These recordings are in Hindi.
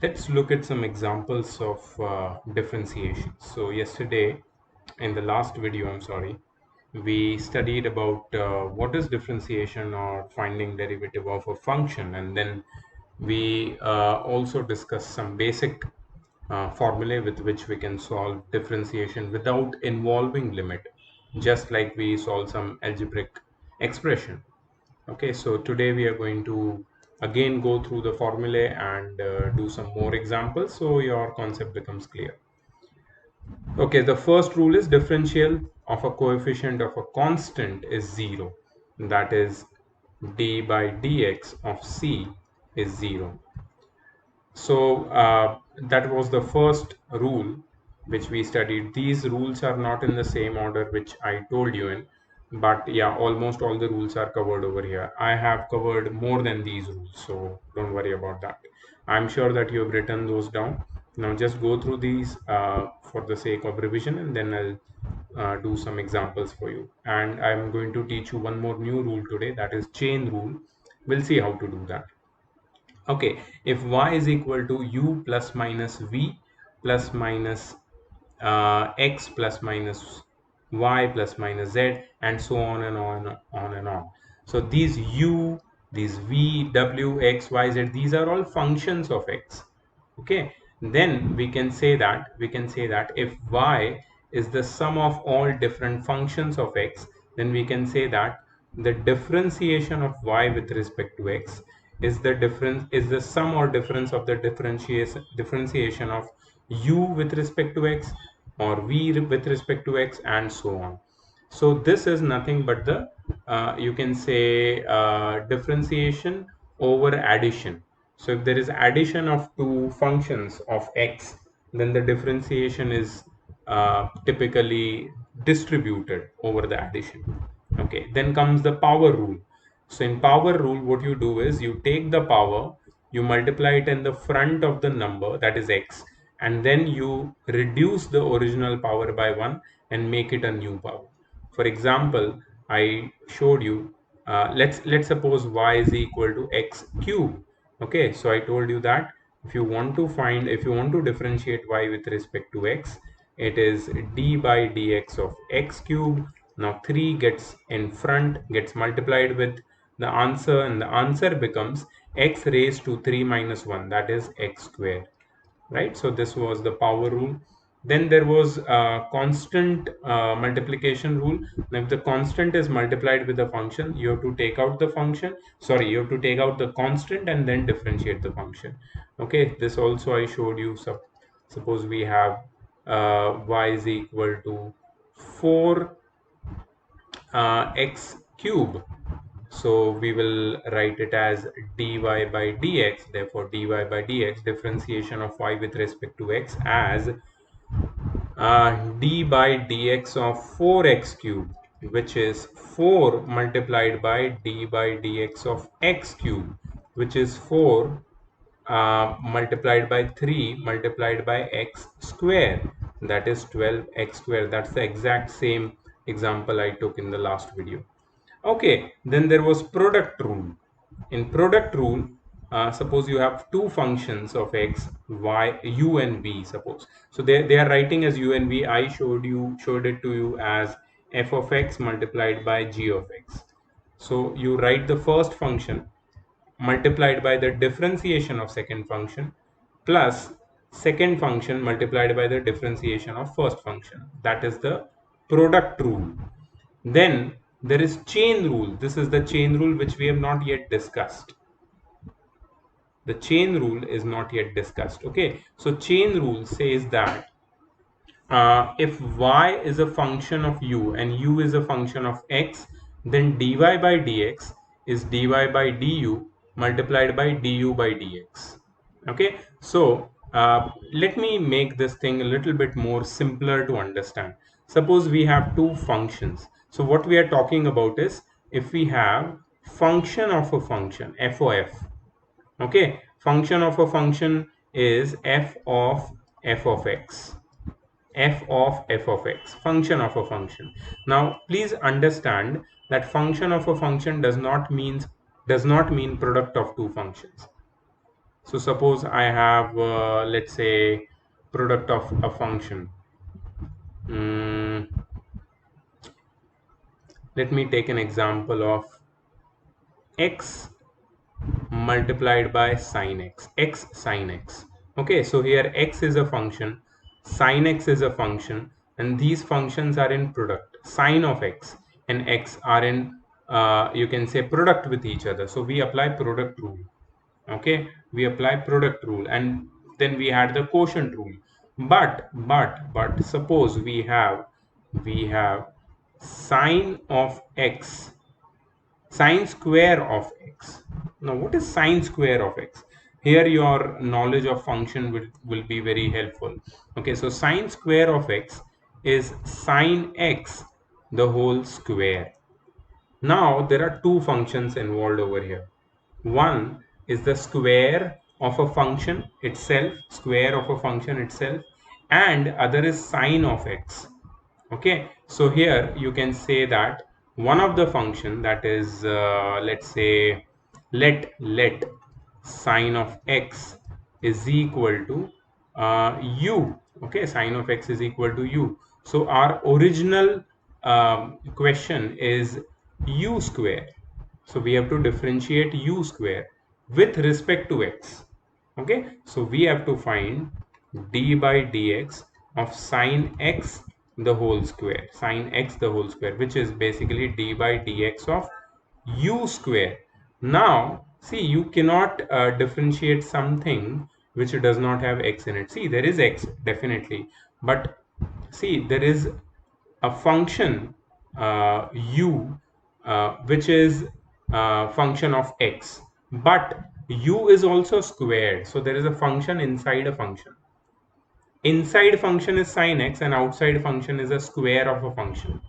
Let's look at some examples of differentiation. So yesterday, in the last video, we studied about what is differentiation or finding derivative of a function, and then we also discussed some basic formulae with which we can solve differentiation without involving limit, just like we solve some algebraic expression. Okay, so today we are going to again go through the formulae and do some more examples so your concept becomes clear. Okay, the first rule is differential of a coefficient of a constant is 0. That is d by dx of c is 0. So that was the first rule which we studied. These rules are not in the same order which I told you in, but yeah, almost all the rules are covered over here. I have covered more than these rules, so don't worry about that. I'm sure that you have written those down. Now just go through these for the sake of revision, and then I'll do some examples for you. And I'm going to teach you one more new rule today, that is chain rule. We'll see how to do that. Okay, if y is equal to u plus minus v plus minus x plus minus y plus minus z, and so on and on and on. So these u, these v, w, x, y, z, these are all functions of x. Okay, then we can say that if y is the sum of all different functions of x, then we can say that the differentiation of y with respect to x is the sum or difference of the differentiation of u with respect to x, or v with respect to x, and so on. So this is nothing but the you can say differentiation over addition. So if there is addition of two functions of x, then the differentiation is typically distributed over the addition. Okay, then comes the power rule. So in power rule, what you do is you take the power, you multiply it in the front of the number, that is x, and then you reduce the original power by 1 and make it a new power. For example, I showed you, let's suppose y is equal to x cube. Okay, so I told you that if you want to differentiate y with respect to x, it is d by dx of x cube. Now 3 gets in front, gets multiplied with the answer, and the answer becomes x raised to 3 minus 1, that is x square. Right, so this was the power rule. Then there was a constant multiplication rule. Now if the constant is multiplied with the function, you have to take out the function, sorry, you have to take out the constant and then differentiate the function. Okay, this also I showed you. Suppose we have y is equal to 4 x cube. So we will write it as dy by dx. Therefore, dy by dx, differentiation of y with respect to x, as d by dx of 4x cube, which is 4 multiplied by d by dx of x cube, which is 4 multiplied by 3 multiplied by x square, that is 12x square. That's the exact same example I took in the last video. Okay, then there was product rule. In product rule, suppose you have two functions of x, y, u and v, suppose. So they are writing as u and v. I showed it to you as f of x multiplied by g of x. So you write the first function multiplied by the differentiation of second function plus second function multiplied by the differentiation of first function. That is the product rule. Then there is chain rule. This is the chain rule which we have not yet discussed. The chain rule is not yet discussed. Okay, so chain rule says that if y is a function of u and u is a function of x, then dy by dx is dy by du multiplied by du by dx. Okay, so let me make this thing a little bit more simpler to understand. Suppose we have two functions. So what we are talking about is if we have function of a function, f of f. Okay, function of a function is f of x, f of x, function of a function. Now please understand that function of a function does not mean product of two functions. So suppose I have, let's say, product of a function. Mm, let me take an example of x multiplied by sine x sine x. Okay, so here x is a function, sine x is a function, and these functions are in product. Sine of x and x are in, you can say, product with each other. So we apply product rule. Okay, we apply product rule, and then we had the quotient rule. But suppose we have sine of x, sine square of x. Now, what is sine square of x? Here, your knowledge of function will be very helpful. Okay, so sine square of x is sine x the whole square. Now, there are two functions involved over here. One is the square of a function itself, and other is sine of x. Okay, so here you can say that one of the function, that is, let's say, let sine of x is equal to u. Okay, sine of x is equal to u. So our original question is u square. So we have to differentiate u square with respect to x. Okay, so we have to find d by dx of sine x the whole square, which is basically d by dx of u square. Now, see, you cannot differentiate something which does not have x in it. See, there is x definitely, but see, there is a function u, which is function of x, but u is also squared. So there is a function inside a function. Inside function is sine x and outside function is a square of a function.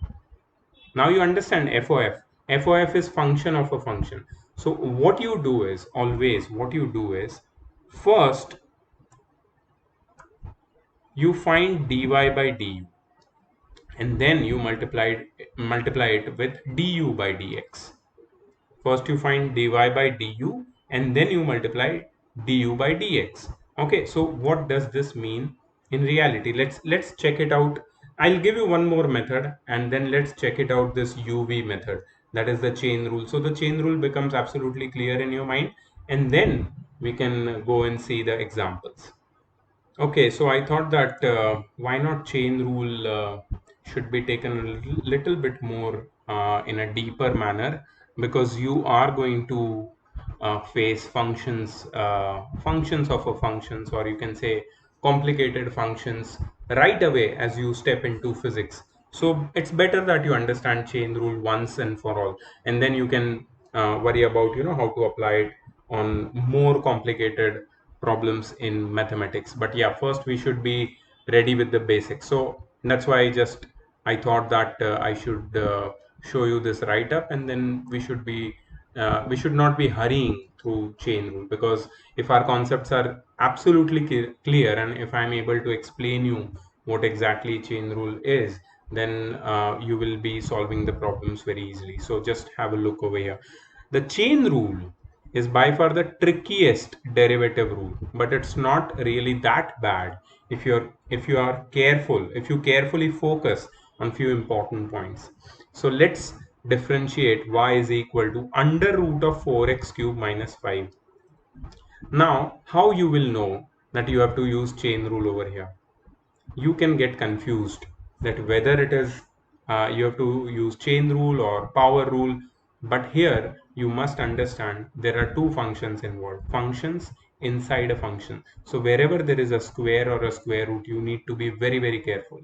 Now you understand FOF. FOF is function of a function. So what you do is, always what you do is, first you find dy by du, and then you multiply it with du by dx. First you find dy by du, and then you multiply du by dx. Okay, so what does this mean in reality? Let's check it out. I'll give you one more method, and then let's check it out, this uv method, that is the chain rule. So the chain rule becomes absolutely clear in your mind, and then we can go and see the examples. Okay, so I thought that why not chain rule should be taken a little bit more in a deeper manner, because you are going to face functions of a functions, or you can say complicated functions, right away as you step into physics. So it's better that you understand chain rule once and for all, and then you can worry about how to apply it on more complicated problems in mathematics. But yeah, first we should be ready with the basics. So that's why I thought that I should show you this write up, and then we should not be hurrying through chain rule, because if our concepts are absolutely clear, and if I'm able to explain you what exactly chain rule is, then you will be solving the problems very easily. So just have a look over here. The chain rule is by far the trickiest derivative rule, but it's not really that bad if you carefully focus on few important points. So let's differentiate y is equal to under root of 4x cube minus 5. Now, how you will know that you have to use chain rule over here? You can get confused that whether it is you have to use chain rule or power rule, but here you must understand there are two functions involved, functions inside a function. So wherever there is a square or a square root, you need to be very, very careful.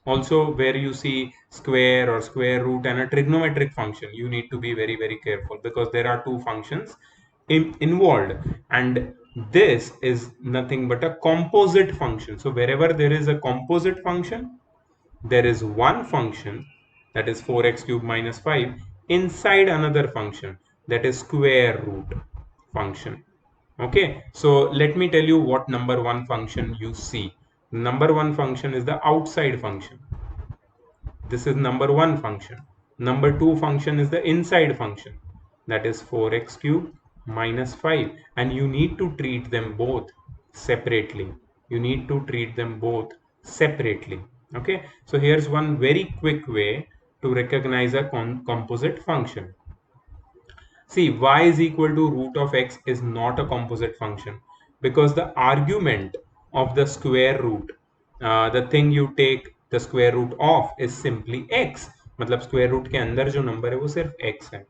Also, where you see square or square root and a trigonometric function, you need to be very, very careful, because there are two functions involved, and this is nothing but a composite function. So wherever there is a composite function, there is one function, that is 4x cube minus 5, inside another function, that is square root function. Okay, so let me tell you what number one function you see. Number one function is the outside function. This is number one function. Number two function is the inside function, that is 4x cube -5, and you need to treat them both separately. You need to treat them both separately. Okay, so here's one very quick way to recognize a composite function. See, y is equal to root of x is not a composite function because the argument of the square root, the thing you take the square root of, is simply x. मतलब square root के अंदर जो number है वो सिर्फ x है.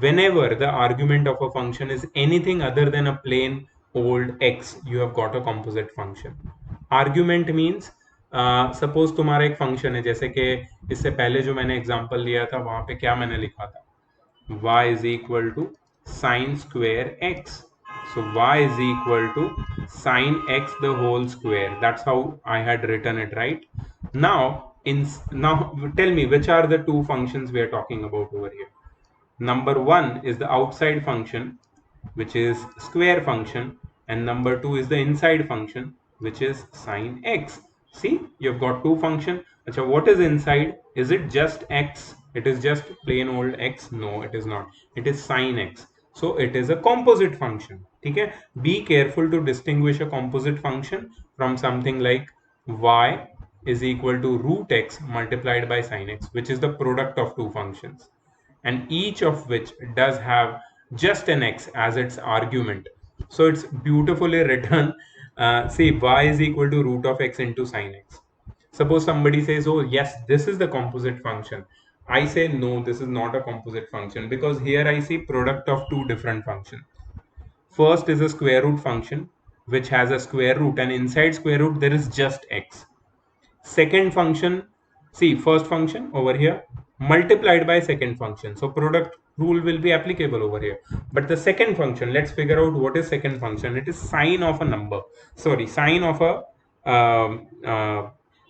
Whenever the argument of a function is anything other than a plain old x, you have got a composite function. Argument means suppose तुम्हारा एक function है, जैसे कि इससे पहले जो मैंने example लिया था वहां पे क्या मैंने लिखा था, y is equal to sine square x. So y is equal to sine x the whole square. That's how I had written it, right? Now tell me which are the two functions we are talking about over here. Number one is the outside function, which is square function, and number two is the inside function, which is sine x. See, you've got two functions. Achha, what is inside? Is it just x? It is just plain old x? No, it is not. It is sine x. So it is a composite function. Okay? Be careful to distinguish a composite function from something like y is equal to root x multiplied by sine x, which is the product of two functions, and each of which does have just an x as its argument. So it's beautifully written. See, y is equal to root of x into sine x. Suppose somebody says, oh yes, this is the composite function. I say no, this is not a composite function, because here I see product of two different functions. First is a square root function which has a square root, and inside square root there is just x. Second function, see, first function over here multiplied by second function, so product rule will be applicable over here. But the second function, let's figure out what is second function. It is sine of a number, sorry, sine of a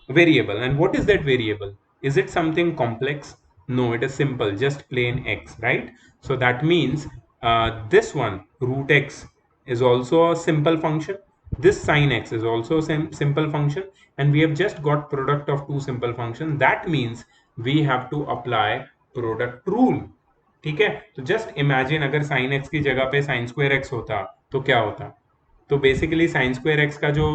variable. And what is that variable? Is it something complex? No, it is simple, just plain x, right? So that means this one root x is also a simple function, this sine x is also a simple function, and we have just got product of two simple functions. That means we have to apply product rule. ठीक है, तो जस्ट इमेजिन अगर साइन एक्स की जगह पे साइन स्क्वायर एक्स होता तो क्या होता. तो बेसिकली साइन स्क्वायर एक्स का जो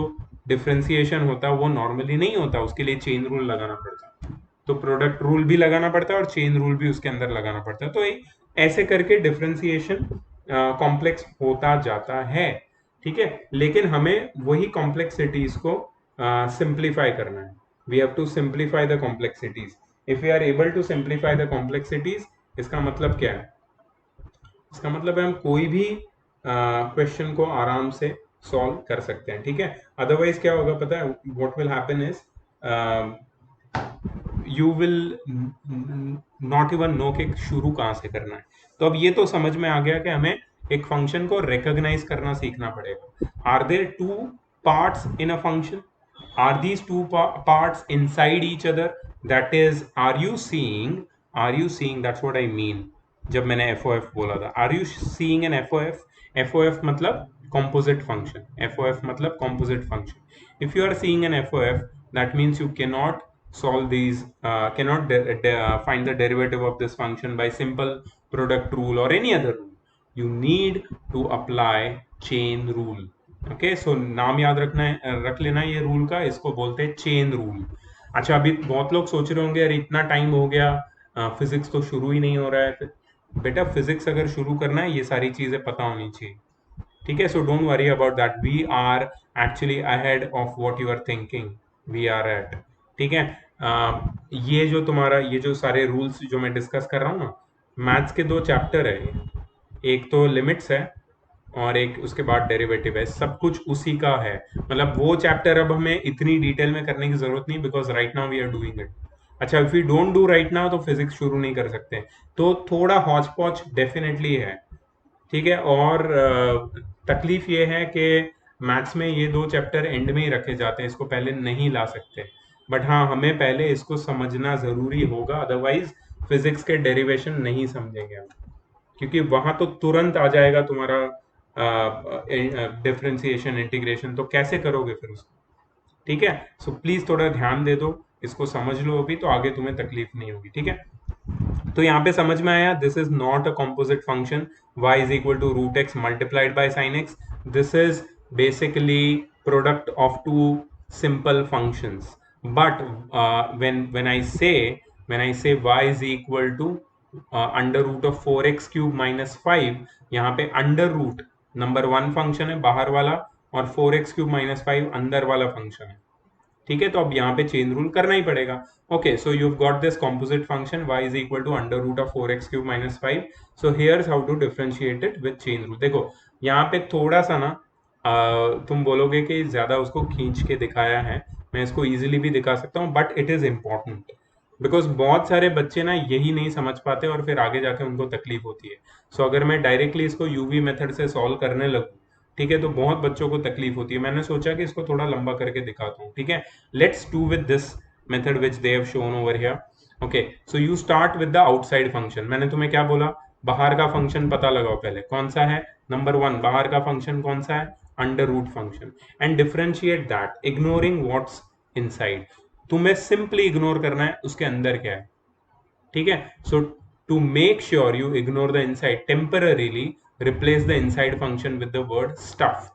डिफ्रेंसिएशन होता वो नॉर्मली नहीं होता, उसके लिए चेन रूल लगाना पड़ता. तो प्रोडक्ट रूल भी लगाना पड़ता है और चेन रूल भी उसके अंदर लगाना पड़ता है. तो ऐसे करके डिफ्रेंसिएशन कॉम्प्लेक्स होता जाता है. ठीक है, लेकिन हमें वही कॉम्प्लेक्सिटीज को सिंप्लीफाई करना है. We have to simplify the complexities. If we are able to simplify the complexities, इसका मतलब क्या है? इसका मतलब है हम कोई भी क्वेश्चन को आराम से सॉल्व कर सकते हैं. ठीक है, अदरवाइज क्या होगा पता है? What will happen is you will not even know कि शुरू कहाँ से करना है. तो अब ये तो समझ में आ गया कि हमें एक फंक्शन को रिकॉग्नाइज करना सीखना पड़ेगा. Are there two parts in a function? Are these two parts inside each other? That is, are you seeing, that's what I mean जब मैंने एफ बोला था. Are you seeing an F मतलब composite function. FOF मतलब composite function. If you are seeing an FOF, that means you cannot solve these, cannot find the derivative of this function by simple product rule or any other rule. You need to apply chain rule. Okay, so नाम याद रख लेना ये रूल का. इसको बोलते हैं चेन रूल. अच्छा, अभी बहुत लोग सोच रहे होंगे यार इतना टाइम हो गया, फिजिक्स तो शुरू ही नहीं हो रहा है. बेटा, फिजिक्स अगर शुरू करना है ये सारी चीजें पता होनी चाहिए. ठीक है, so don't worry about that. We are actually ahead of what you are thinking. We are at. ठीक है, ये जो तुम्हारा ये जो सारे रूल्स जो मैं डिस्कस कर रहा हूँ ना, मैथ्स के दो चैप्टर है. एक तो लिमिट्स है और एक उसके बाद डेरिवेटिव है. सब कुछ उसी का है. मतलब वो चैप्टर अब हमें इतनी डिटेल में करने की जरूरत नहीं, because right now we are doing it. अच्छा, if you don't do right now तो फिजिक्स शुरू नहीं कर सकते. तो थोड़ा हॉच पॉच डेफिनेटली है. ठीक है, और तकलीफ ये है कि मैथ्स में ये दो चैप्टर एंड में ही रखे जाते हैं, इसको पहले नहीं ला सकते. बट हाँ, हमें पहले इसको समझना ज़रूरी होगा, अदरवाइज फिजिक्स के डेरिवेशन नहीं समझेंगे हम, क्योंकि वहाँ तो तुरंत आ जाएगा तुम्हारा डिफरेंशिएशन, इंटीग्रेशन. तो कैसे करोगे फिर उसको? ठीक है, सो प्लीज़ थोड़ा ध्यान दे दो, इसको समझ लो अभी, तो आगे तुम्हें तकलीफ नहीं होगी. ठीक है, तो यहाँ पे समझ में आया, this is not a composite function, y is equal to root x multiplied by sine x. This is basically product of two simple functions. But when I say y is equal to under root of 4x cube minus 5, यहाँ पे under root number one function है बाहर वाला, और 4x क्यूब माइनस 5 अंदर वाला फंक्शन है. ठीक है, तो अब यहाँ पे चेन रूल करना ही पड़ेगा. Okay, so you got this composite function y is equal to under root of 4x cube minus 5. So here's how to differentiate it with chain rule. देखो यहाँ पे थोड़ा सा ना तुम बोलोगे कि ज्यादा उसको खींच के दिखाया है, मैं इसको इजीली भी दिखा सकता हूँ, but it is important because बहुत सारे बच्चे ना यही नहीं समझ पाते और फिर आगे जाके उनको तकलीफ होती है. सो अगर मैं डायरेक्टली इसको यूवी मेथड से सॉल्व करने लगूँ, ठीक है, तो बहुत बच्चों को तकलीफ होती है. मैंने सोचा कि इसको थोड़ा लंबा करके दिखाता हूँ. ठीक है, let's do with this method which they have shown over here. Okay, so you start with the outside function. मैंने तुम्हें क्या बोला, बाहर का फंक्शन पता लगाओ पहले. कौन सा है? नंबर वन, बाहर का फंक्शन कौन सा है? Under root function. And differentiate that ignoring what's inside. तुम्हें सिंपली इग्नोर करना है उसके अंदर क्या है. ठीक है, so to make sure you ignore the inside, temporarily replace the inside function with the word stuff.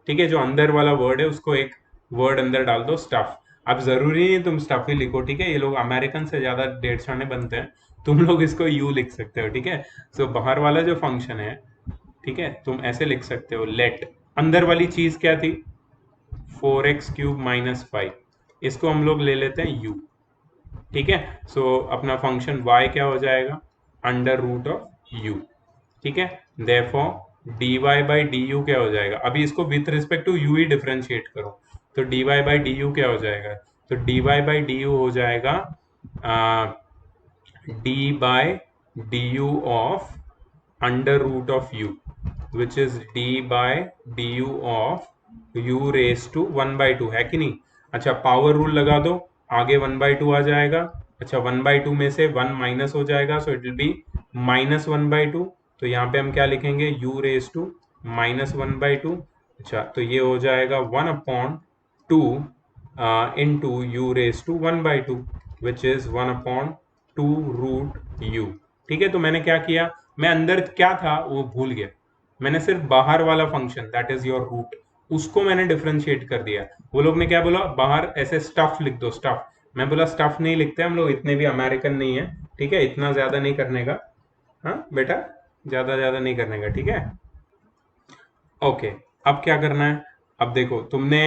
ठीक है, जो अंदर वाला वर्ड है उसको एक वर्ड अंदर डाल दो, स्टफ. अब जरूरी नहीं तुम स्टफ ही लिखो, ठीक है, ये लोग अमेरिकन से ज्यादा डेढ़ बनते हैं, तुम लोग इसको यू लिख सकते हो. ठीक है, सो बाहर वाला जो फंक्शन है, ठीक है, तुम ऐसे लिख सकते हो, लेट. अंदर वाली चीज क्या थी? 4x cube minus 5. इसको हम लोग ले लेते हैं u. ठीक है, सो अपना फंक्शन y क्या हो जाएगा? Under root of u. ठीक है, therefore dy by d u क्या हो जाएगा? अभी इसको विथ रिस्पेक्ट टू u ही डिफरेंशिएट करो, तो dy बाई डी यू क्या हो जाएगा? तो dy बाई डी यू हो जाएगा d by d u of under root of u, which is d by d u of u raise to 1/2, है कि नहीं? अच्छा, पावर रूल लगा दो, आगे 1/2 आ जाएगा. अच्छा, 1/2 में से 1 माइनस हो जाएगा, सो इट विल बी -1/2. तो यहाँ पे हम क्या लिखेंगे? u raise to -1/2. अच्छा, तो ये हो जाएगा 1/2 into u raise to 1/2, which is 1/2 root u. ठीक है, तो मैंने क्या किया, मैं अंदर क्या था वो भूल गया, मैंने सिर्फ बाहर वाला function that is your root, उसको मैंने डिफरेंशिएट कर दिया. वो लोग ने क्या बोला, बाहर ऐसे स्टफ लिख दो, स्टफ. मैं बोला स्टफ नहीं लिखते हम लोग, इतने भी अमेरिकन नहीं है. ठीक है, इतना ज्यादा नहीं करने का. हाँ बेटा, ज्यादा ज्यादा नहीं करने का. ठीक है, ओके. अब क्या करना है? अब देखो तुमने,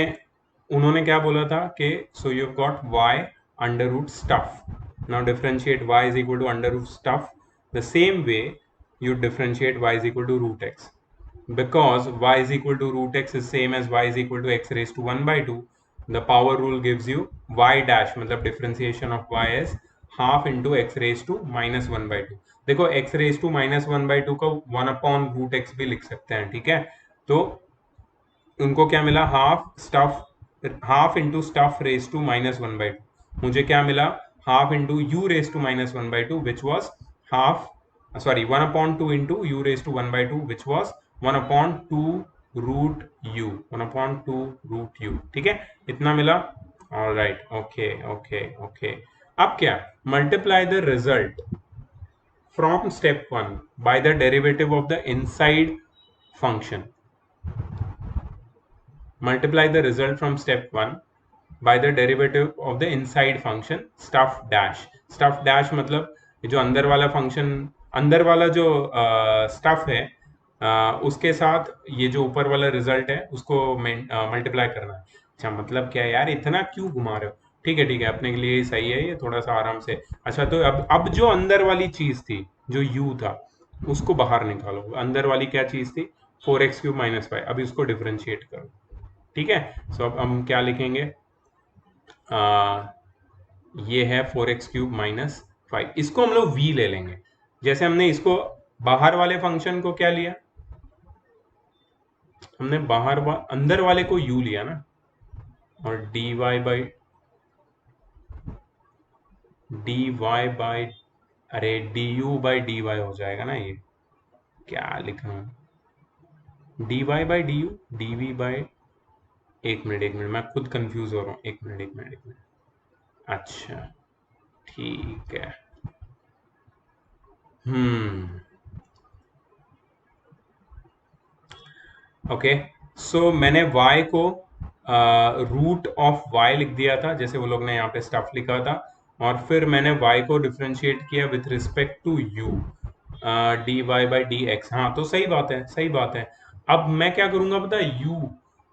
उन्होंने क्या बोला था कि so you got y under root stuff. Now differentiate y is equal to under root stuff. The same way you differentiate y is equal to root x, because y is equal to root x is same as y is equal to x raised to 1/2. The power rule gives you y dash, मतलब differentiation of y is half into x raised to -1/2. देखो x raised to -1/2 को 1 upon root x भी लिख सकते हैं. ठीक है, तो उनको क्या मिला? Half into stuff raise to -1/2. मुझे क्या मिला? Half into u raise to -1/2, which was half, sorry 1/2 into u raise to 1/2, which was 1/2 root u, 1/2 root u. ठीक है, इतना मिला. Alright, okay okay okay. अब क्या? Multiply the result from step 1 by the derivative of the inside function. Multiply the result from step 1 by the derivative of the inside function stuff dash. Stuff dash मतलब जो अंदर वाला फंक्शन, अंदर वाला जो स्टफ है, उसके साथ ये जो ऊपर वाला रिजल्ट है उसको मल्टीप्लाई करना है. अच्छा, मतलब क्या यार, इतना क्यों घुमा रहे हो? ठीक है ठीक है, अपने के लिए सही है ये, थोड़ा सा आराम से. अच्छा, तो अब जो अंदर वाली चीज थी, जो u था, उसको बाहर निकालो. अंदर वाली क्या चीज थी? 4x cube minus 5. अभी उसको डिफरेंशिएट करो. ठीक है, सो अब हम क्या लिखेंगे? ये है 4x क्यूब माइनस 5. इसको हम लोग v ले लेंगे, जैसे हमने इसको बाहर वाले फंक्शन को क्या लिया? हमने अंदर वाले को u लिया ना, और dy बाई अरे du बाई dy हो जाएगा ना. ये क्या लिखना है? dy by du, dv by, एक मिनट मैं खुद कंफ्यूज हो रहा हूँ. एक मिनट. अच्छा, ठीक है, हम्म ओके। सो मैंने y को रूट ऑफ y लिख दिया था, जैसे वो लोग ने यहाँ पे स्टफ लिखा था, और फिर मैंने y को डिफरेंशिएट किया with respect to u, d y by d x. हाँ तो सही बात है, सही बात है। अब मैं क्या करूंगा पता है, u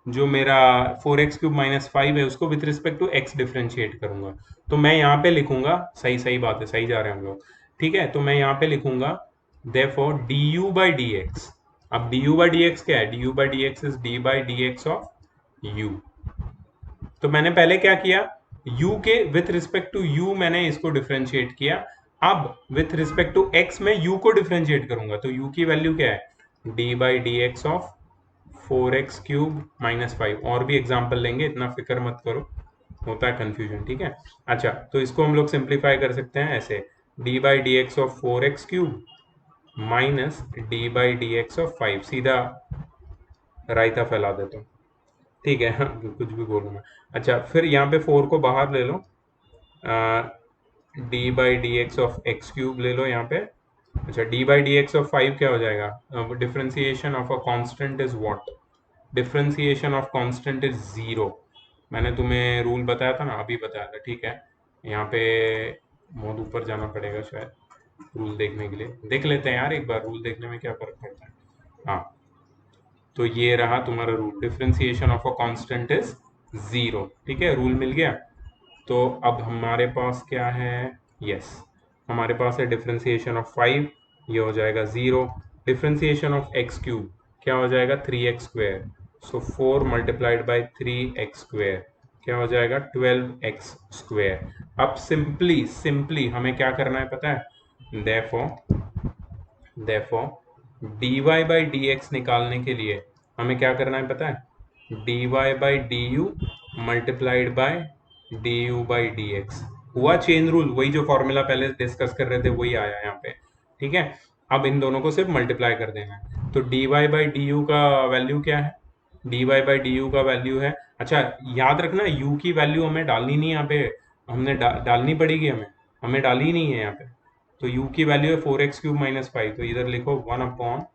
जो मेरा 4x³ - 5 है उसको with respect to x differentiate करूंगा। तो मैं यहाँ पे लिखूंगा, सही सही बात है, सही जा रहे हैं हम लोग। ठीक है, तो मैं यहाँ पे लिखूंगा therefore du by dx। अब du by dx क्या है, du by dx is d by dx of u। तो मैंने पहले क्या किया, u के विथ रिस्पेक्ट टू u मैंने इसको डिफरेंशिएट किया। अब विथ रिस्पेक्ट टू x में u को डिफरेंशिएट करूंगा, तो u की वैल्यू क्या है, d by dx of 4x³ - 5। और भी एग्जाम्पल लेंगे, इतना फिक्र मत करो, होता है कंफ्यूजन। ठीक है, अच्छा तो इसको हम लोग सिंप्लीफाई कर सकते हैं ऐसे, d by dx of 4x³ minus D by d x of 5। सीधा रायता फैला देता हूँ। ठीक है, कुछ भी बोलूँ मैं। अच्छा फिर यहाँ पे 4 को बाहर ले लो, d by d x of x³ ले लो यहाँ पे। अच्छा d by d x of 5 क्या हो जाएगा, differentiation of a constant is what, differentiation of constant is 0। मैंने तुम्हें रूल बताया था ना, अभी बताया था। ठीक है, यहाँ पे बहुत ऊपर जाना पड़ेगा शायद रूल देखने के लिए, देख लेते हैं यार एक बार, रूल देखने में क्या फर्क पड़ता है। हाँ तो ये रहा तुम्हारा rule, differentiation of a constant is 0। ठीक है, रूल मिल गया। तो अब हमारे पास क्या है, यस हमारे पास है डिफरेंशिएशन ऑफ 5, ये हो जाएगा 0। डिफरेंशिएशन ऑफ x³ क्या हो जाएगा, 3x²। So 4 multiplied by 3x² क्या हो जाएगा, 12x²। अब सिंपली सिंपली हमें क्या करना है पता है, देयरफॉर dy बाई dx निकालने के लिए हमें क्या करना है पता है, dy by du multiplied by du by dx। हुआ चेन रूल, वही जो फॉर्मूला पहले डिस्कस कर रहे थे वही आया यहाँ पे। ठीक है, अब इन दोनों को सिर्फ मल्टीप्लाई कर देना है। तो dy बाई du का वैल्यू क्या है, dy बाई du का वैल्यू है, अच्छा याद रखना u की वैल्यू हमें डालनी नहीं है यहाँ पे, हमने डालनी पड़ेगी, हमें हमें डाली ही नहीं है यहाँ पे। तो u की वैल्यू है 4x³ - 5, तो इधर लिखो 1/2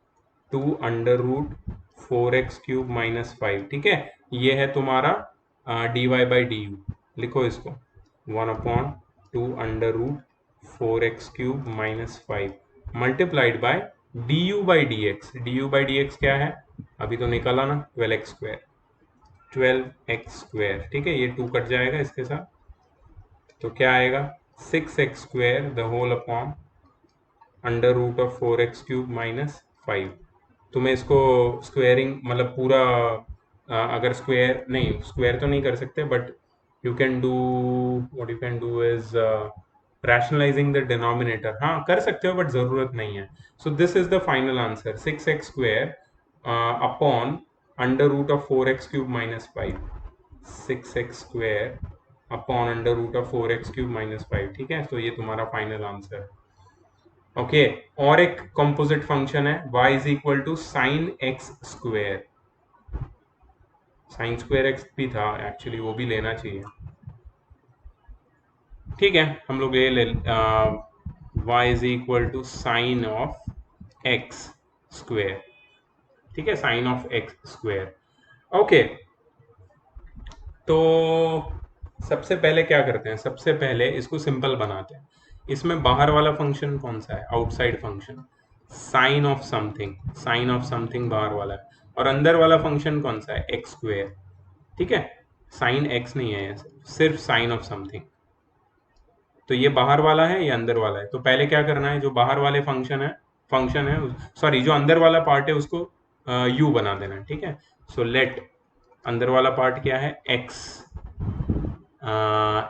√4x³ - 5। ठीक है, ये है तुम्हारा dy बाई du, लिखो इसको 1/2 √4x³ - 5 multiplied by du by dx। du by dx क्या है, अभी तो निकाला ना, 12x², 12x²। ठीक है, ये 2 कट जाएगा इसके साथ, तो क्या आएगा, 6x² the whole upon √4x³ - 5। तुम्हें इसको स्क्वेयरिंग मतलब पूरा अगर स्क्वेयर नहीं, स्क्वेयर तो नहीं कर सकते, but you can do, what you can do is rationalising the denominator. हाँ कर सकते हो बट ज़रूरत नहीं है। So this is the final answer, 6x² upon √4x³ - 5। 6x² upon √4x³ - 5। ठीक है, तो ये तुम्हारा फाइनल आंसर। ओके, और एक कंपोजिट फंक्शन है y is equal to sine x square, sine square x भी था एक्चुअली, वो भी लेना चाहिए। ठीक है, हम लोग ये ले y is equal to sine of x square. ठीक है, sine of x square. Okay, तो सबसे पहले क्या करते हैं, सबसे पहले इसको सिंपल बनाते हैं। इसमें बाहर वाला फंक्शन कौन सा है, outside function, sine of something, sine of something बाहर वाला है, और अंदर वाला फंक्शन कौन सा है, एक्स स्क्वेयर। ठीक है, साइन एक्स नहीं है, सिर्फ साइन ऑफ समथिंग। तो ये बाहर वाला है, ये अंदर वाला है। तो पहले क्या करना है, जो बाहर वाले फंक्शन है सॉरी जो अंदर वाला पार्ट है उसको यू बना देना है। ठीक है, सो लेट अंदर वाला पार्ट क्या है, एक्स,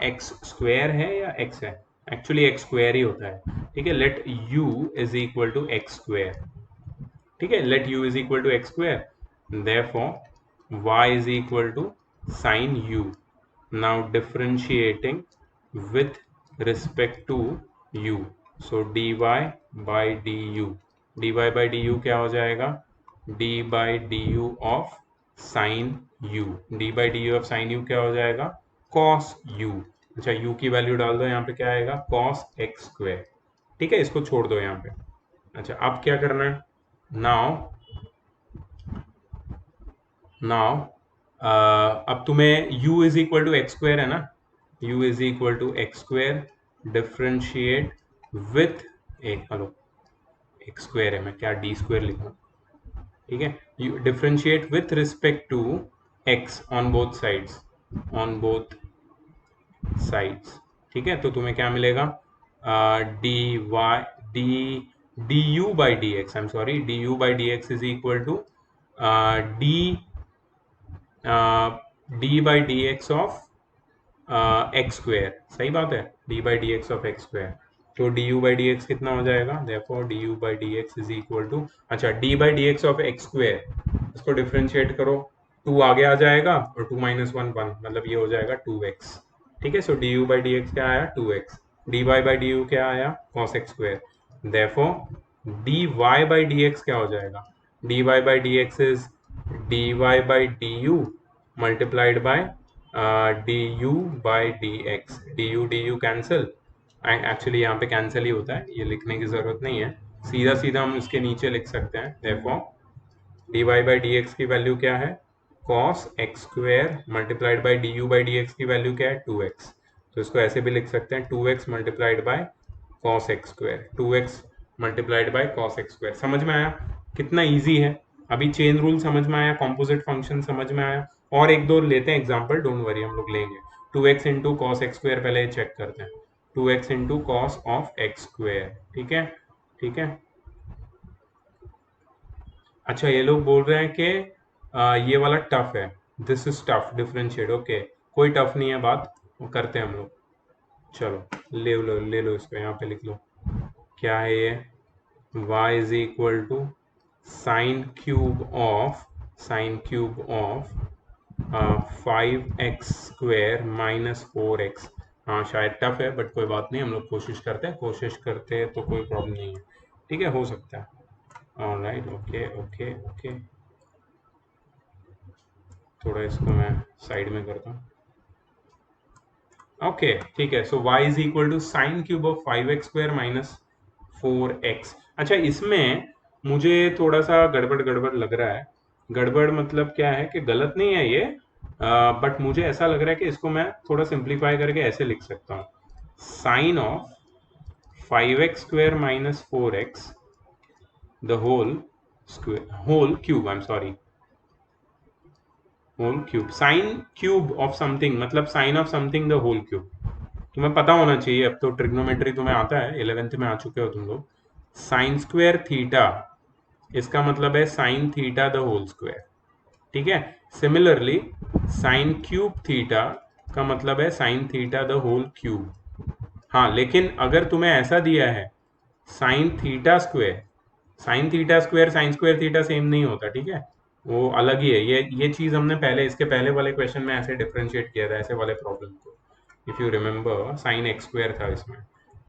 एक्स स्क्वेयर है या एक्स है, एक्चुअली एक्स स्क्वेयर ही होता है। ठीक है, let u is equal to x square. ठीक है, let u is equal to x square, therefore y is equal to sine u। Now differentiating with respect to u, so dy by du, dy by du क्या हो जाएगा, d by du of sine u, d by du of sine u क्या हो जाएगा, कॉस u। अच्छा u की वैल्यू डाल दो यहाँ पे, क्या आएगा, कॉस एक्स स्क्वेयर। ठीक है, इसको छोड़ दो यहाँ पे। अच्छा अब क्या करना है, नाउ नाउ अब तुम्हें u is equal to x square है ना, u is equal to x square differentiate with एक हेलो एक्स स्क्वायर है, मैं क्या डी स्क्वायर लिखूं, ठीक है, you differentiate with respect to x on both sides, on both sides, ठीक है, तो तुम्हें क्या मिलेगा, d y d d u by d x, I am sorry, d u by d x is equal to d D by d x of x square, सही बात है, d by d x of x square, तो d u by d x कितना हो जाएगा, therefore d u by d x is equal to, अच्छा d by d x of x square, इसको डिफ्रेंशिएट करो, टू आगे आ जाएगा और टू माइनस वन वन, मतलब ये हो जाएगा टू एक्स, ठीक है, so d u by d x क्या आया, two x, d y by d u क्या आया, cos x square, therefore d y by d x क्या हो जाएगा, d y by d x is d y by d u multiplied by d u by d x, d u cancel, actually यहाँ पे कैंसिल ही होता है, ये लिखने की जरूरत नहीं है, सीधा सीधा हम इसके नीचे लिख सकते हैं, therefore d y by d x की वैल्यू क्या है, cos x square multiplied by d u by d x की वैल्यू क्या है, टू एक्स, तो इसको ऐसे भी लिख सकते हैं, two x multiplied by cos x square, two x multiplied by cos x square, समझ में आया कितना इजी है, अभी चेन रूल समझ में आया, कॉम्पोजिट फंक्शन समझ में आया, और एक दो लेते हैं एग्जाम्पल, डोंट वरी हम लोग लेंगे, two x into cos x square पहले चेक करते हैं, two x into cos of x square, ठीक है, ठीक है, अच्छा ये लोग बोल रहे हैं कि ये वाला टफ है, this is tough differentiate, okay कोई टफ नहीं है बात, वो करते हैं हम लोग, चलो ले लो इसको यहाँ पे लिख लो, क्या है ये, y is equal to sine cube of 5x square minus 4x, हाँ शायद टफ है बट कोई बात नहीं, हम लोग कोशिश करते हैं तो कोई प्रॉब्लम नहीं है, ठीक है, हो सकता है, ऑलराइट, ओके ओके ओके, थोड़ा इसको मैं साइड में करता हूँ, ओके ठीक है, so y is equal to sine cube of 5x square minus 4x, अच्छा इसमें मुझे थोड़ा सा गड़बड़ लग रहा है, गड़बड़ मतलब क्या है कि गलत नहीं है ये, बट मुझे ऐसा लग रहा है कि इसको मैं थोड़ा सिंप्लीफाई करके ऐसे लिख सकता हूँ, sine of 5x square minus 4x the whole cube, I am sorry, whole cube, sine cube of something मतलब sine of something the whole cube, तुम्हें पता होना चाहिए, अब तो ट्रिग्नोमेट्री तुम्हें आता है, 11th में आ चुके हो तुम लोग, साइन स्क्वायर थीटा इसका मतलब है sine theta the whole square, ठीक है, सिमिलरली साइन क्यूब थीटा का मतलब है sine theta the whole cube, हाँ लेकिन अगर तुम्हें ऐसा दिया है sine theta square, sine square theta same नहीं होता, ठीक है, वो अलग ही है, ये चीज हमने पहले इसके पहले वाले क्वेश्चन में ऐसे डिफरेंशिएट किया था, ऐसे वाले प्रॉब्लम को, if you remember sine x square था इसमें,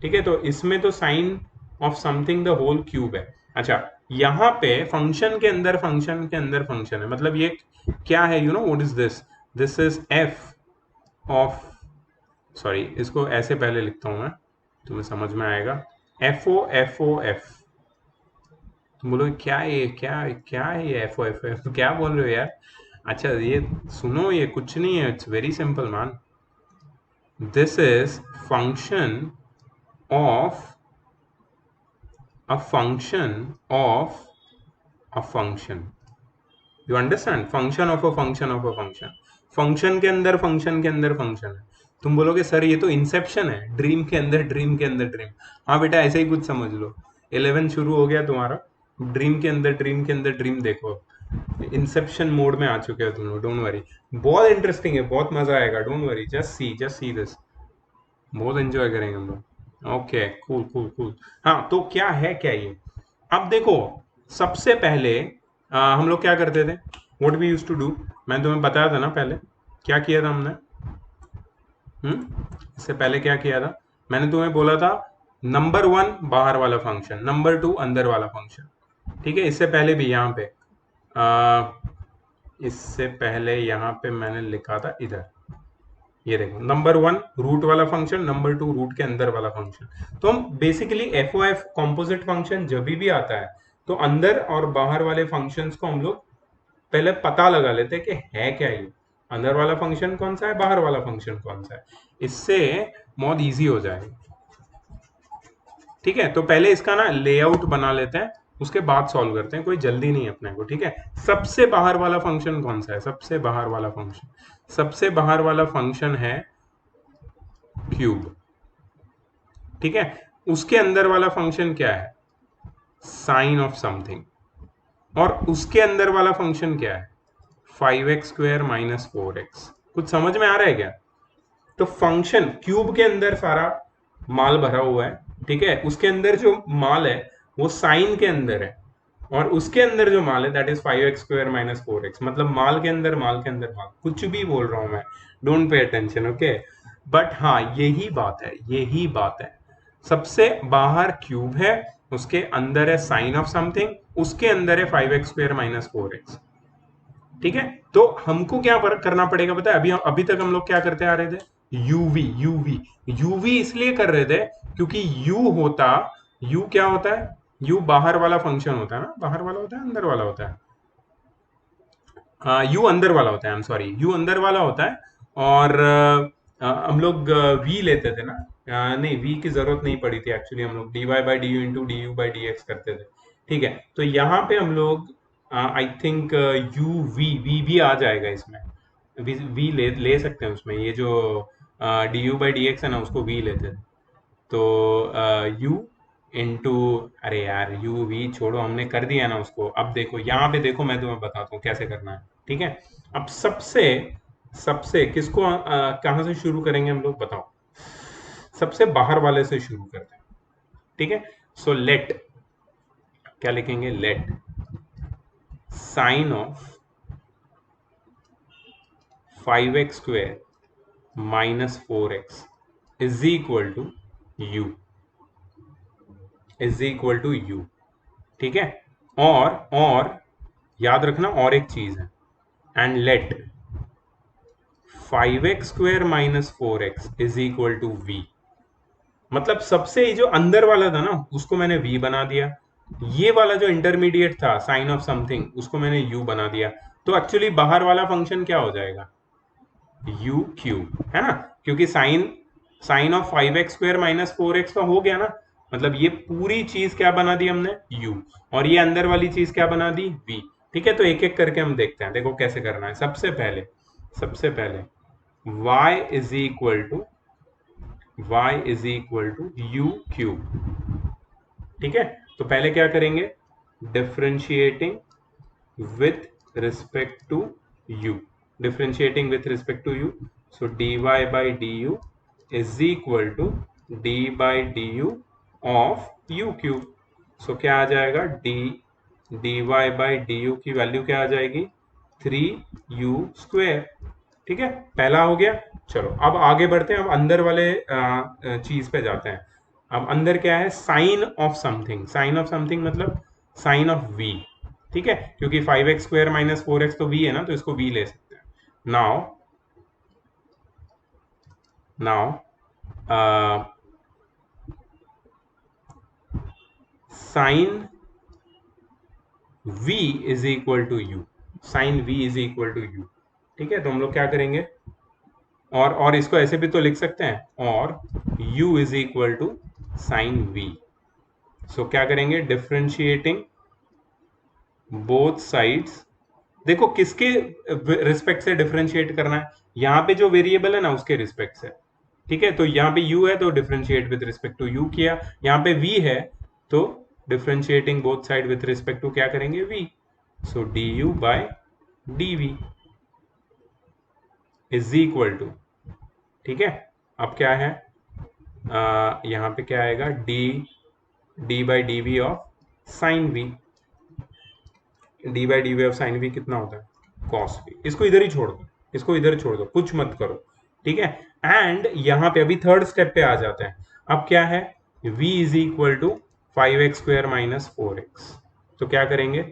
ठीक है, तो इसमें तो sine of something the whole cube है, अच्छा यहाँ पे फंक्शन के अंदर फंक्शन है, मतलब ये क्या है, you know what is this, this is F of, sorry इसको ऐसे पहले लिखता हूं मैं, तुम्हें समझ में आएगा, एफ ओ एफ, तुम बोलोगे क्या है ये, क्या है ये एफ ओ एफ एफ, क्या बोल रहे हो यार, अच्छा ये सुनो, ये कुछ नहीं है, इट्स वेरी सिंपल मान, this is function of a function of a function, you understand, function of a function of a function, function के अंदर फंक्शन है, तुम बोलोगे सर ये तो इंसेप्शन है, ड्रीम के अंदर ड्रीम, हाँ बेटा ऐसे ही कुछ समझ लो, 11 शुरू हो गया तुम्हारा, ड्रीम के अंदर ड्रीम देखो, इंसेप्शन मोड में आ चुके हो तुम लोग, डोंट वरी, बहुत इंटरेस्टिंग है, बहुत मजा आएगा, don't worry, just see this, बहुत एंजॉय करेंगे हम लोग, ओके कूल, हाँ तो क्या ये, अब देखो सबसे पहले हम लोग क्या करते थे, what we used to do, मैंने तुम्हें बताया था ना पहले, क्या किया था हमने, इससे पहले क्या किया था, मैंने तुम्हें बोला था नंबर 1 बाहर वाला फंक्शन, नंबर 2 अंदर वाला फंक्शन, ठीक है, इससे पहले भी यहाँ पे इससे पहले यहाँ पे मैंने लिखा था इधर, ये देखो, नंबर 1 रूट वाला फंक्शन, नंबर 2 रूट के अंदर वाला फंक्शन। तो हम basically f o f composite function जब भी आता है तो अंदर और बाहर वाले फंक्शंस को हम लोग पहले पता लगा लेते हैं कि है क्या ये, अंदर वाला फंक्शन कौन सा है, बाहर वाला फंक्शन कौन सा है। इससे बहुत इजी हो जाएगा। ठीक है, तो पहले इसका ना लेआउट बना लेते हैं, उसके बाद सॉल्व करते हैं, कोई जल्दी नहीं है अपने को। ठीक है, सबसे बाहर वाला फंक्शन कौन सा है, सबसे बाहर वाला फंक्शन, सबसे बाहर वाला फंक्शन है क्यूब। ठीक है, उसके अंदर वाला फंक्शन क्या है, साइन ऑफ समथिंग, और उसके अंदर वाला फंक्शन क्या है, 5x² माइनस 4x। कुछ समझ में आ रहा है क्या? तो फंक्शन क्यूब के अंदर सारा माल भरा हुआ है। ठीक है, उसके अंदर जो माल है वो साइन के अंदर है, और उसके अंदर जो माल है that is 5x² minus 4x। मतलब माल के अंदर माल के अंदर माल, कुछ भी बोल रहा हूं मैं, don't pay attention, okay. But हाँ, यही बात है, यही बात है। सबसे बाहर क्यूब है, उसके अंदर है साइन ऑफ समथिंग, उसके अंदर है 5x² माइनस 4x। ठीक है, तो हमको क्या करना पड़ेगा पता है? अभी अभी तक हम लोग क्या करते आ रहे थे, यूवी यूवी यूवी इसलिए कर रहे थे क्योंकि यू होता, यू क्या होता है, यू बाहर वाला फंक्शन होता है ना, बाहर वाला होता है अंदर वाला होता है, यू अंदर वाला होता है, आई एम सॉरी, यू अंदर वाला होता है। और हम लोग वी लेते थे ना, नहीं वी की जरूरत नहीं पड़ी थी एक्चुअली, हम लोग d y by d u into d u by d x करते थे। ठीक है, तो यहाँ पे हम लोग I think u v v भी आ जाएगा इसमें, वी ले सकते हैं उसमें, ये जो D u by d x है ना उसको वी लेते थे। तो यू इंटू, अरे यार यू वी छोड़ो, हमने कर दिया ना उसको। अब देखो यहाँ पे देखो, मैं तुम्हें बताता हूँ कैसे करना है। ठीक है, अब सबसे सबसे किसको कहाँ से शुरू करेंगे हम लोग, बताओ? सबसे बाहर वाले से शुरू करते हैं। ठीक है, सो लेट, क्या लिखेंगे, let sine of 5x² minus 4x is equal to u, is equal to u. ठीक है, और याद रखना और एक चीज है, and let 5x² minus 4x is equal to v. मतलब सबसे जो अंदर वाला था ना उसको मैंने v बना दिया, ये वाला जो इंटरमीडिएट था साइन ऑफ समथिंग उसको मैंने u बना दिया। तो एक्चुअली बाहर वाला फंक्शन क्या हो जाएगा, u क्यूब, है ना, क्योंकि sign sign of 5x² minus 4x का हो गया ना। मतलब ये पूरी चीज क्या बना दी हमने, u, और ये अंदर वाली चीज क्या बना दी, v। ठीक है, तो एक एक करके हम देखते हैं, देखो कैसे करना है। सबसे पहले y is equal to, y is equal to u cube. ठीक है, तो पहले क्या करेंगे, differentiating with respect to u, differentiating with respect to u, so dy by d u is equal to d by d u of u cube. So क्या आ जाएगा, dy बाई डी यू की वैल्यू क्या आ जाएगी, 3u²। ठीक है, पहला हो गया। चलो अब आगे बढ़ते हैं, अब अंदर वाले चीज पे जाते हैं। अब अंदर क्या है, sine of something, sine of something मतलब साइन ऑफ v। ठीक है, क्योंकि 5x² माइनस 4x तो v है ना, तो इसको v ले सकते हैं। Now now sine v is equal to u, sine v is equal to u। ठीक है, तो हम लोग क्या करेंगे, और इसको ऐसे भी तो लिख सकते हैं, और u is equal to sine v। So क्या करेंगे, डिफ्रेंशिएटिंग बोथ साइड्स। देखो किसके रिस्पेक्ट से डिफरेंशिएट करना है, यहाँ पे जो वेरिएबल है ना उसके रिस्पेक्ट से। ठीक है, तो यहाँ पे u है तो differentiate with respect to u किया, यहाँ पे v है तो differentiating both side with respect to क्या करेंगे, v। So du by dv is equal to, ठीक है, अब क्या है, यहाँ पे क्या आएगा, d by d v of sine v, d by d v of sine v कितना होता है, कॉस वी। इसको इधर ही छोड़ दो, इसको इधर छोड़ दो, कुछ मत करो। ठीक है, एंड यहाँ पे अभी थर्ड स्टेप पे आ जाते हैं। अब क्या है, v is equal to 5x² minus 4x। तो क्या करेंगे,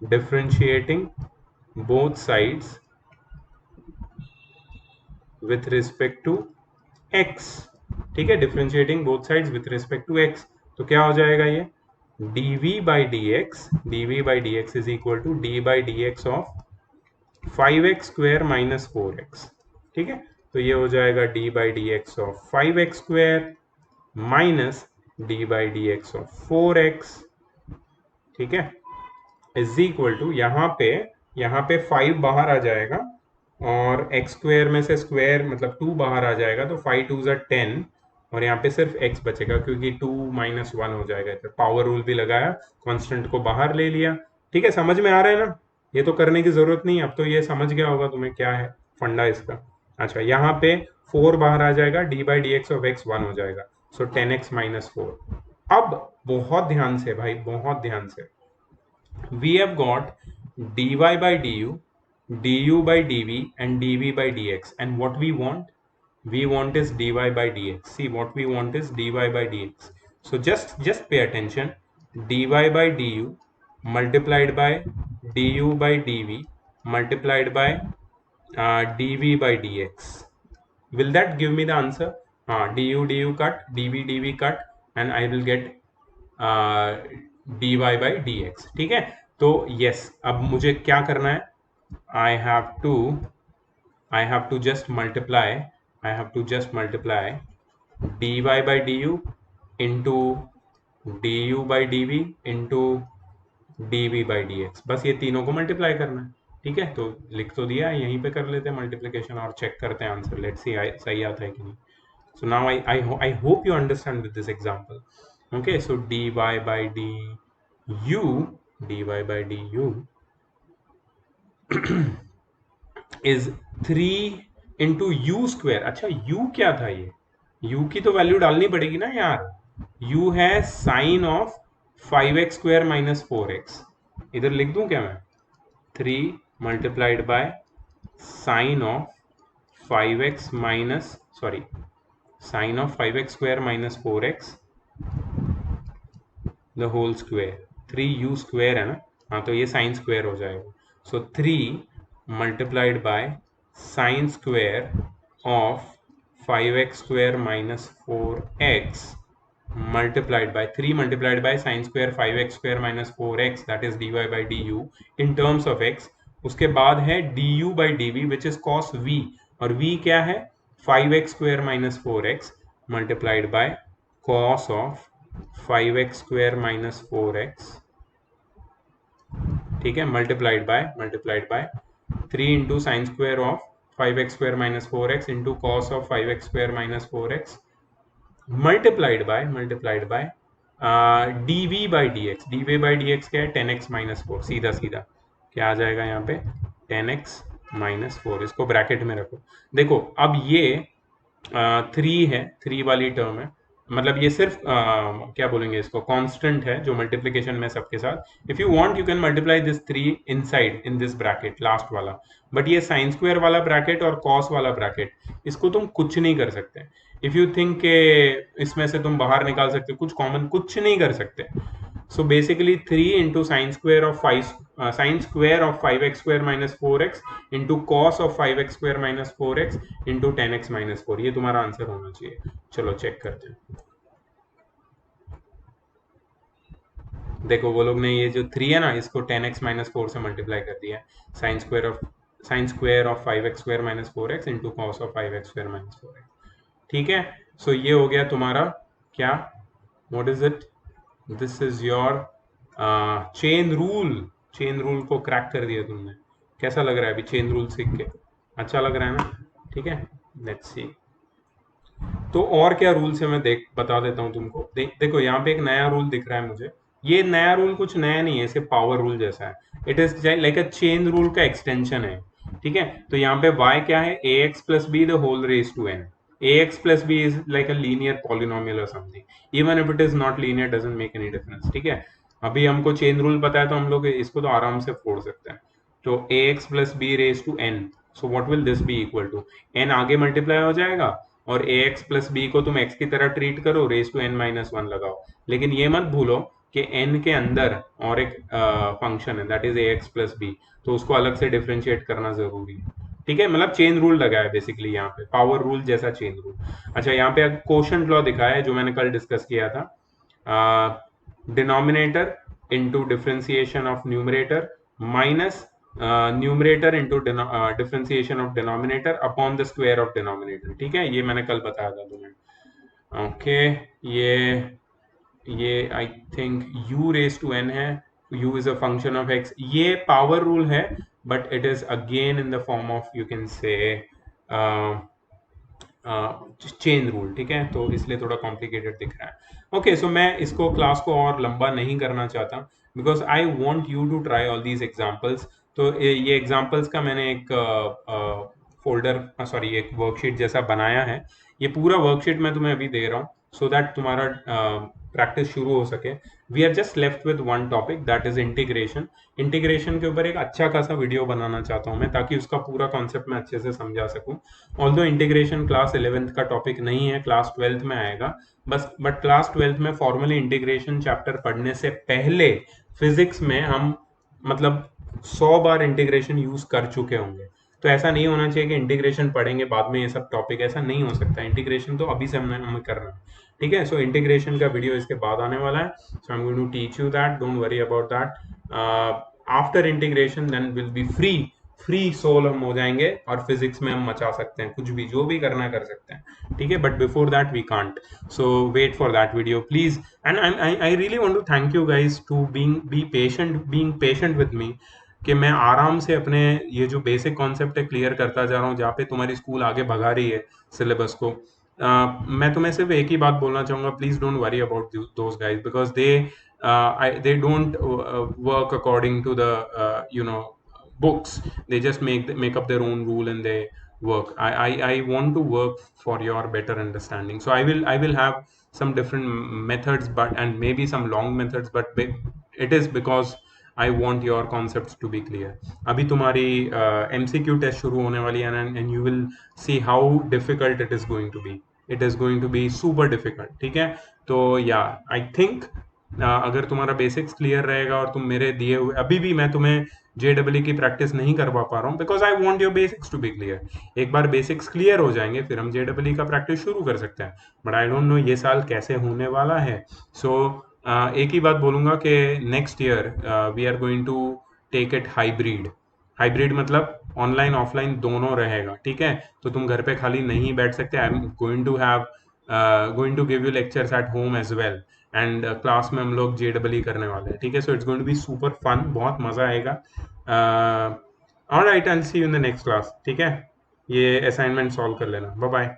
differentiating both sides with respect to x, ठीक है, differentiating both sides with respect to x, तो क्या हो जाएगा ये dv by dx is equal to d by dx of 5x square minus 4x, ठीक है, तो ये हो जाएगा d by dx of 5x square minus d by dx of 4x, ठीक है, इज इक्वल टू यहाँ पे 5 बाहर आ जाएगा और एक्स स्क्वायर में से स्क्वायर मतलब 2 बाहर आ जाएगा, तो 5 2 ज़ा 10 और यहाँ पे सिर्फ x बचेगा क्योंकि 2 माइनस 1 हो जाएगा, तो पावर रूल भी लगाया, कांस्टेंट को बाहर ले लिया, ठीक है, समझ में आ रहा है ना, ये तो करने की जरूरत नहीं, अब तो ये समझ गया होगा तुम्हें क्या है फंडा इसका। अच्छा, यहाँ पे 4 बाहर आ जाएगा, D by d x of x 1 हो जाएगा, सो 10x माइनस 4। अब बहुत ध्यान से भाई, बहुत ध्यान से, we have got dy by du by dv and dv by dx, and what we want is dy by dx. See, what we want is dy by dx. So just pay attention, dy by du multiplied by du by dv multiplied by dv by dx, will that give me the answer? Du cut, dv cut, and I will get dy by dx, ठीक है, तो yes, अब मुझे क्या करना है, I have to just multiply dy by du into du by dv into dv by dx, बस ये तीनों को मल्टीप्लाई करना है, ठीक है, तो लिख तो दिया है, यहीं पे कर लेते हैं मल्टीप्लिकेशन और चेक करते हैं आंसर, लेट्स सी सही आता है कि नहीं। So now I hope you understand with this example. Okay, so dy by du is 3 into u square। अच्छा, u क्या था, ये u की तो वैल्यू डालनी पड़ेगी ना यार, u है sine of 5x square minus 4x, इधर लिख दूं क्या मैं, 3 multiplied by sine of 5x minus sorry sine of 5x square minus 4x the whole square, 3u square है ना, हाँ तो ये साइन स्क्वायर हो जाएगा, so 3 multiplied by sine square of 5x square minus 4x multiplied by 3 multiplied by sin square 5x square minus 4x, that is dy by du in terms of x, उसके बाद है du by dv which is cos v, और v क्या है 5x square minus 4x multiplied by cos of 5x square minus 4x, ठीक है, multiplied by 3 into sin square of 5x square minus 4x into cos of 5x square minus 4x multiplied by dv by dx, dv by dx क्या है 10x माइनस 4, सीधा सीधा क्या आ जाएगा यहाँ पे 10x माइनस 4, इसको ब्रैकेट में रखो, देखो अब ये 3 है, 3 वाली टर्म है, मतलब ये सिर्फ क्या बोलेंगे इसको, कांस्टेंट है जो मल्टीप्लिकेशन में सबके साथ, if you want you can multiply this 3 inside in this bracket last वाला, बट ये साइन स्क्वायर वाला ब्रैकेट और कॉस वाला ब्रैकेट, इसको तुम कुछ नहीं कर सकते, इफ यू थिंक के इसमें से तुम बाहर निकाल सकते हो कुछ कॉमन, कुछ नहीं कर सकते, so basically 3 into sine square of 5x square minus 4x into cos of 5x square minus 4x into 10x minus 4, ये तुम्हारा आंसर होना चाहिए, चलो चेक करते हैं, देखो वो लोग ने ये जो 3 है ना, इसको 10x minus 4 से मल्टीप्लाई कर दिया है, sign square of 5x square minus 4x into cos of 5x square minus 4x, ठीक है, सो ये हो गया तुम्हारा क्या, what is it, this is your chain rule को क्रैक कर दिया तुमने, कैसा लग रहा है अभी चेन रूल सीख के, अच्छा लग रहा है ना, ठीक है, लेट्स सी, तो और क्या रूल्स है मैं बता देता हूँ तुमको, देखो यहाँ पे एक नया रूल दिख रहा है मुझे, ये नया रूल कुछ नया नहीं है, इसे पावर रूल जैसा है, it is like a chain rule का एक्सटेंशन है, ठीक है, तो यहाँ पे y क्या है ax plus b the whole raised to n, ax plus b is like a linear polynomial or something, even if it is not linear doesn't make any difference, ठीक है, अभी हमको चेन रूल पता है तो हम लोग इसको तो आराम से फोड़ सकते हैं, तो ax plus b raised to n, so what will this be equal to, n आगे मल्टीप्लाई हो जाएगा और ax plus b को तुम x की तरह ट्रीट करो, रेज टू n माइनस 1 लगाओ, लेकिन ये मत भूलो कि n के अंदर और एक फंक्शन है that is ax plus b, तो उसको अलग से डिफरेंशिएट करना जरूरी है, ठीक है, मतलब चेन रूल लगा है बेसिकली यहाँ पे, पावर रूल जैसा चेन रूल। अच्छा, यहाँ पे कोशंट लॉ दिखाया है जो मैंने कल डिस्कस किया था, denominator into differentiation of numerator minus numerator into differentiation of denominator upon the square of denominator. ठीक है, ये मैंने कल बताया था तुम्हें। ओके, ये I think u raise to n है, u is a function of x, ये पावर रूल है, but it is again in the form of you can say chain rule. ठीक है, तो इसलिए थोड़ा कॉम्प्लिकेटेड दिख रहा है। ओके, सो मैं इसको क्लास को और लंबा नहीं करना चाहता, because I want you to try all these examples. तो ये एग्जाम्पल्स का मैंने एक फोल्डर, सॉरी एक वर्कशीट जैसा बनाया है। ये पूरा वर्कशीट मैं तुम्हें अभी दे रहा हूँ सो दैट तुम्हारा प्रैक्टिस शुरू हो सके। We are just left with one topic, that is integration. Integration के ऊपर एक अच्छा खासा वीडियो बनाना चाहता हूँ मैं, ताकि उसका पूरा कॉन्सेप्ट मैं अच्छे से समझा सकूँ। ऑल्दो इंटीग्रेशन क्लास 11th का टॉपिक नहीं है, क्लास 12th में आएगा बस, बट क्लास 12th में फॉर्मली इंटीग्रेशन चैप्टर पढ़ने से पहले फिजिक्स में हम मतलब 100 बार इंटीग्रेशन यूज कर चुके होंगे। तो ऐसा नहीं होना चाहिए कि इंटीग्रेशन पढ़ेंगे बाद में ये सब टॉपिक, ऐसा नहीं हो सकता। इंटीग्रेशन तो अभी से हमें करना है। ठीक है, सो इंटीग्रेशन का वीडियो इसके बाद आने वाला है, so I am going to teach you that, don't worry about that. After integration then will be free, free soul हम हो जाएंगे, और फिजिक्स में हम मचा सकते हैं, कुछ भी जो भी करना कर सकते हैं। ठीक है, but before that we can't, so wait for that video please. And I really want to thank you guys to being patient with me, कि मैं आराम से अपने ये जो बेसिक कॉन्सेप्ट है क्लियर करता जा रहा हूँ, जहाँ पे तुम्हारी स्कूल आगे भगा रही है सिलेबस को। मैं तुम्हें सिर्फ एक ही बात बोलना चाहूंगा, please don't worry about those guys, because they don't work according to the books. They just make up their own rule and they work. I want to work for your better understanding, so I will have some different methods, but and maybe some long methods, but it is because I want your concepts to be clear. अभी तुम्हारी MCQ टेस्ट शुरू होने वाली है, and you will see how difficult it is going to be. It is going to be super difficult. ठीक है, तो या आई थिंक अगर तुम्हारा बेसिक्स क्लियर रहेगा और तुम मेरे दिए हुए, अभी भी मैं तुम्हें JEE की प्रैक्टिस नहीं करवा पा रहा हूँ, because I want your basics to be clear. एक बार बेसिक्स क्लियर हो जाएंगे फिर हम JEE का प्रैक्टिस शुरू कर सकते हैं, बट आई डोंट नो ये साल कैसे होने वाला है। सो एक ही बात बोलूंगा कि next year we are going to take it hybrid. Hybrid मतलब ऑनलाइन ऑफलाइन दोनों रहेगा। ठीक है, तो तुम घर पे खाली नहीं बैठ सकते, I am going to give you lectures at home as well, and class में हम लोग JEE करने वाले हैं। ठीक है, so it's going to be super fun, बहुत मजा आएगा। Alright, I will see you in the next class. ठीक है, ये असाइनमेंट सॉल्व कर लेना। Bye bye.